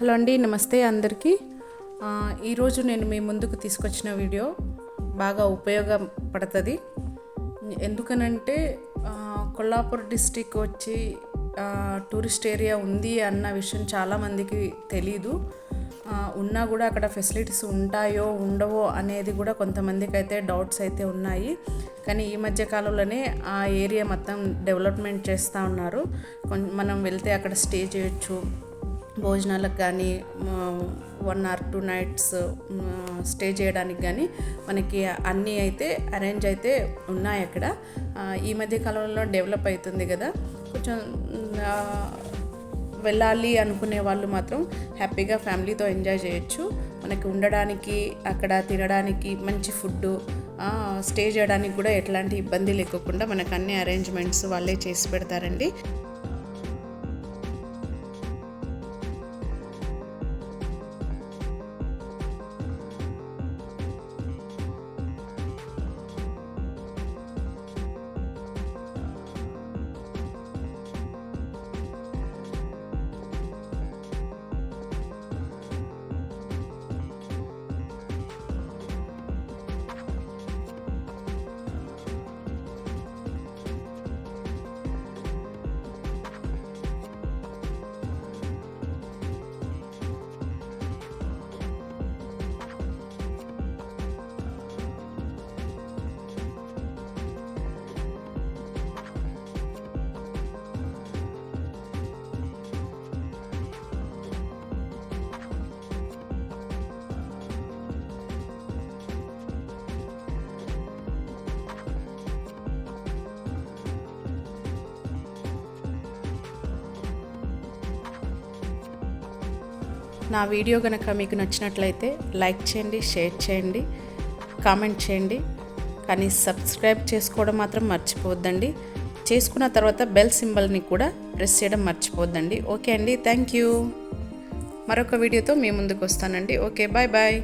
Hello అండి, నమస్తే అందరికీ. ఈరోజు నేను మీ ముందుకు తీసుకొచ్చిన వీడియో బాగా ఉపయోగపడుతుంది. ఎందుకనంటే కొల్లాపూర్ డిస్టిక్ వచ్చి టూరిస్ట్ ఏరియా ఉంది అన్న విషయం చాలామందికి తెలీదు. ఉన్నా కూడా అక్కడ ఫెసిలిటీస్ ఉంటాయో ఉండవో అనేది కూడా కొంతమందికి అయితే డౌట్స్ అయితే ఉన్నాయి. కానీ ఈ మధ్య కాలంలోనే ఆ ఏరియా మొత్తం డెవలప్మెంట్ చేస్తూ ఉన్నారు. మనం వెళ్తే అక్కడ స్టే చేయొచ్చు, భోజనాలకు కానీ 1 or 2 nights స్టే చేయడానికి కానీ మనకి అన్నీ అయితే అరేంజ్ అయితే ఉన్నాయి అక్కడ. ఈ మధ్య కాలంలో డెవలప్ అవుతుంది కదా, కొంచెం వెళ్ళాలి అనుకునే వాళ్ళు మాత్రం హ్యాపీగా ఫ్యామిలీతో ఎంజాయ్ చేయొచ్చు. మనకి ఉండడానికి, అక్కడ తినడానికి మంచి ఫుడ్, స్టే చేయడానికి కూడా ఎట్లాంటి ఇబ్బంది లేకుండా మనకు అన్ని అరేంజ్మెంట్స్ వాళ్ళే చేసి పెడతారండి. నా వీడియో కనుక మీకు నచ్చినట్లయితే లైక్ చేయండి, షేర్ చేయండి, కామెంట్ చేయండి. కానీ సబ్స్క్రైబ్ చేసుకోవడం మాత్రం మర్చిపోవద్దండి. చేసుకున్న తర్వాత బెల్ సింబల్ని కూడా ప్రెస్ చేయడం మర్చిపోవద్దండి. ఓకే అండి, థ్యాంక్ యూ. మరొక వీడియోతో మీ ముందుకు వస్తానండి. Okay, bye bye.